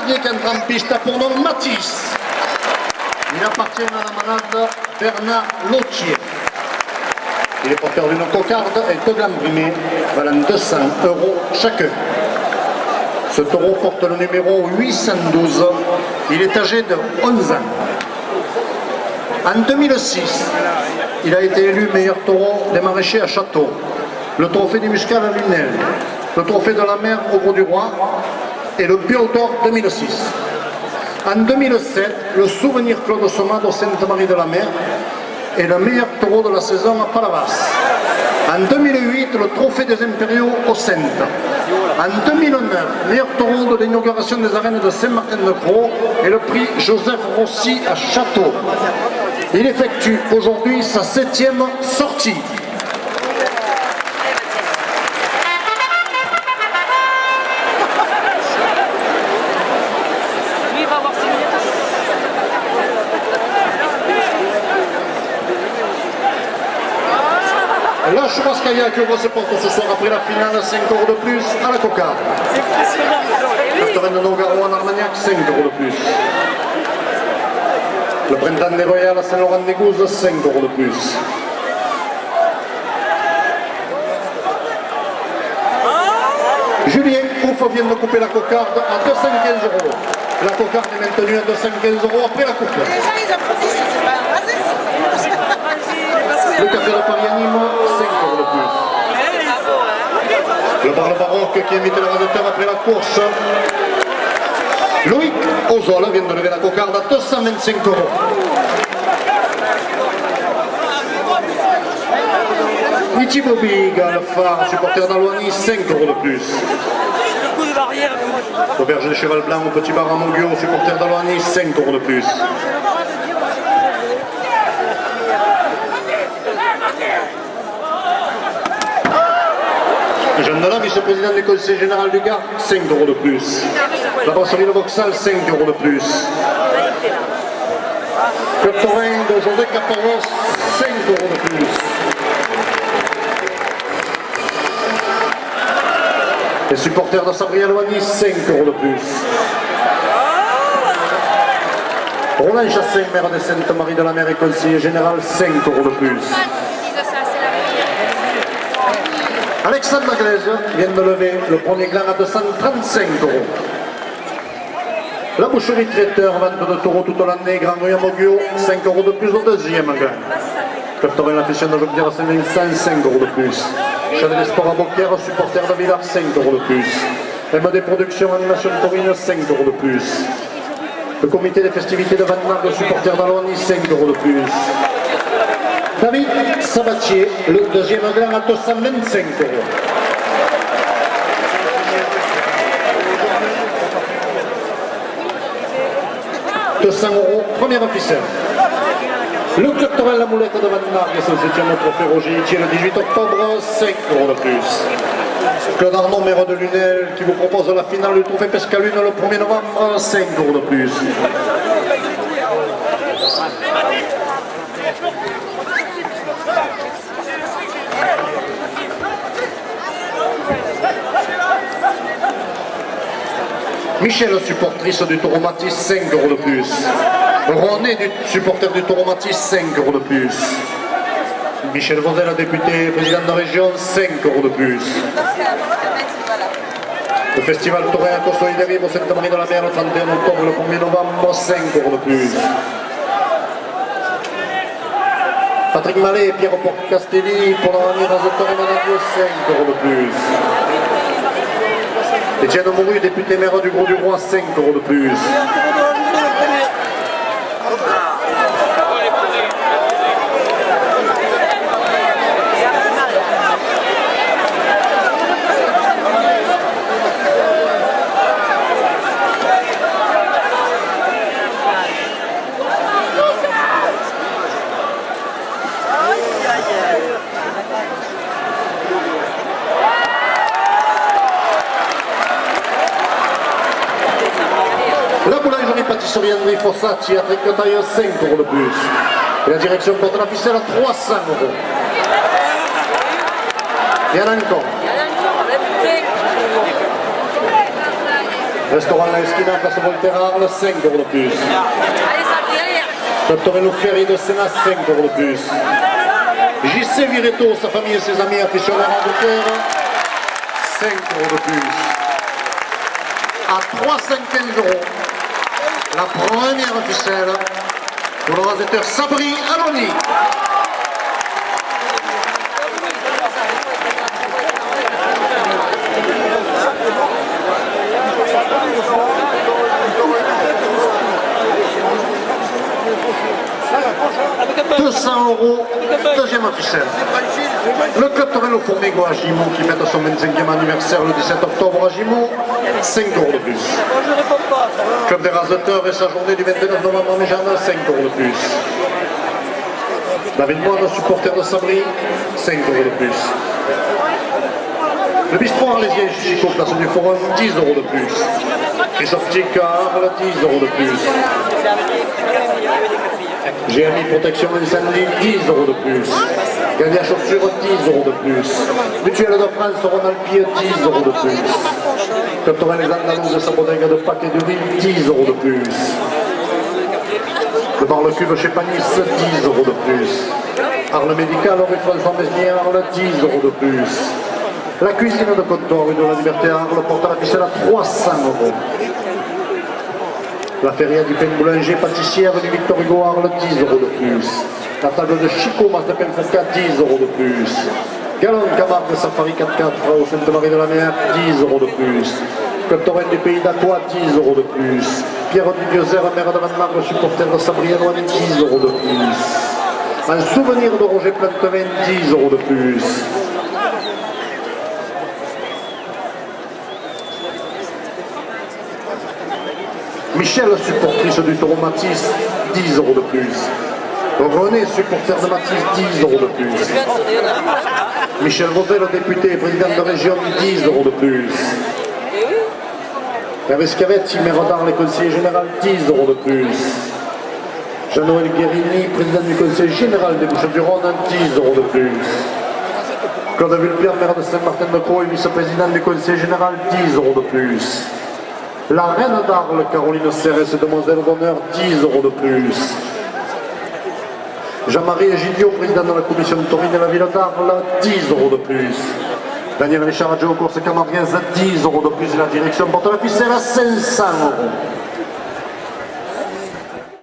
Barguet qui entre en piste pour nom Matisse. Il appartient à la manade Bernard Lautier. Il est porteur d'une cocarde et deux glands brimés, valant 200 € chacun. Ce taureau porte le numéro 812. Il est âgé de 11 ans. En 2006, il a été élu meilleur taureau des maraîchers à Château, le trophée du Muscal à Lunel, le trophée de la mer au Gros du Roi et le Bio d'Or 2006. En 2007, le souvenir Claude Sommade au Sainte-Marie-de-la-Mer est le meilleur taureau de la saison à Palavas. En 2008, le trophée des impériaux au Centre. En 2009, meilleur taureau de l'inauguration des arènes de Saint-Martin-de-Croix et le prix Joseph Rossi à Château. Il effectue aujourd'hui sa 7e sortie. La Churrascaïa qui ouvre ses portes ce soir après la finale, 5 € de plus à la cocarde. Le terrain de Nogaro en Armagnac, 5 € de plus. Le printemps des Royales à Saint-Laurent-des-Gouzes, 5 € de plus. Julien Ouf vient de couper la cocarde à 215 €. La cocarde est maintenue à 215 € après la coupe. Le café de Paris anime, 5 € de plus. Le bar Le Baroque qui invite le réalisateur après la course. Loïc Ozol vient de lever la cocarde à 225 €. Niti Bobiga, le phare, supporter d'Aloigny, 5 € de plus. L'auberge de Cheval Blanc au Petit Bar à Monguio, supporter d'Aloigny, 5 € de plus. Jean Delat, vice-président du conseil général du Gard, 5 € de plus. La brasserie Le Vauxhall, 5 € de plus. Le terrain de José Caparros, 5 € de plus. Les supporters de Sabri-Alouani, 5 € de plus. Roland Chassin, maire de Sainte-Marie-de-la-Mer et conseiller général, 5 € de plus. Alexandre Maglaise vient de lever le premier gland à 235 €. La boucherie traiteur, vente de taureaux tout l'année, Grand Rue à Moguio, 5 € de plus au deuxième gland. Captorin la Fission de Jonquière à Saint-Vincent, 5 € de plus. Chalet des Sports à Beaucaire, supporter de Villars, 5 € de plus. MD Productions, animation taurine, 5 € de plus. Le comité des festivités de Vandenargue, supporter d'Aloigny, 5 € de plus. David Sabatier, le deuxième gland à 225 €. « 200 €, première officielle. Le club Torel La Moulette de Vandenargue et son 7e trophée Roger Itier le 18 octobre, 5 € de plus. Claude Arnaud, maire de Lunel, qui vous propose la finale du trophée Pescalune le 1er novembre, 5 € de plus. Michel, supportrice du Taureau Matisse, 5 € de plus. René, supporter du Taureau Matisse, 5 € de plus. Michel Vauzel, député, président de région, 5 € de plus. Le festival Taurin à Cosso-Idéry au Sainte-Marie-de-la-Mer le 31 octobre, le 1er novembre, 5 € de plus. Patrick Mallet et Pierre Castelli pour la Mirazotteur et Manadio, 5 € de plus. Étienne Mouru, député maire du Gros du Roi, 5 € de plus. La boulangerie pâtisserie André Fossati à Tricotaille, 5 € de plus. Et la direction porte la ficelle à 300 €. Il y en a encore. Restaurant La Esquina, place Voltaire à Arles, 5 € de plus. Club Torino Ferry de Sénat, 5 € de plus. JC Viretto, sa famille et ses amis aficionados de terre, 5 € de plus. À 315 €, la première ficelle pour le rasetteur Sabri Aloni. « 200 €, deuxième officiel. Le club Torino Formigo à Gimont qui fête son 25e anniversaire le 17 octobre à Gimont, 5 € de plus. Club des raseteurs et sa journée du 29 novembre à Méjana, 5 € de plus. David Moine, supporter de Sabri, 5 € de plus. Le bistrot arlésien Chichico, place du Forum, 10 € de plus. Christophe Tica, Arles, 10 € de plus. GMI Protection Incendie, 10 € de plus. Gagnant Chaussures, 10 € de plus. Mutuelle de France, Ronald Pied, 10 € de plus. Club Torino les Andalous de sa bodega de Pâques et de Ville, 10 € de plus. Le bar Le Cube chez Panis, 10 € de plus. Arles Médical, rue François Mesnier, Arles, 10 € de plus. La cuisine de comptoir, rue de la Liberté à Arles, porte à la ficelle à 300 €. La feria du pain boulanger pâtissier avenue Victor Hugo Arles, 10 € de plus. La table de Chico, Mas de Penfouca, 10 € de plus. Galon Camargue Safari 4x4 au Sainte-Marie de la Mer, 10 € de plus. Club Torrent du Pays d'Aqua, 10 € de plus. Pierre du Dieuzer, maire de Van-Marle, supporter de Sabrianois, 10 € de plus. Un souvenir de Roger Plantevin, 10 € de plus. Michel, supportrice du Taureau Matisse, 10 € de plus. René, supporter de Matisse, 10 € de plus. Michel Vaudet, le député et président de région, 10 € de plus. Hervé Scavetti, maire d'Arles et conseiller général, 10 € de plus. Jean-Noël Guérini, président du conseil général des Bouches-du-Rhône, 10 € de plus. Claude Vulpier, maire de Saint-Martin-de-Croix et vice-président du conseil général, 10 € de plus. La reine d'Arles, Caroline Serres, demoiselle d'honneur, 10 € de plus. Jean-Marie Egidio, président de la commission de taurine de la ville d'Arles, 10 € de plus. Daniel Richard, adjoint aux courses camariennes, 10 € de plus. La direction porte la ficelle à 500 €.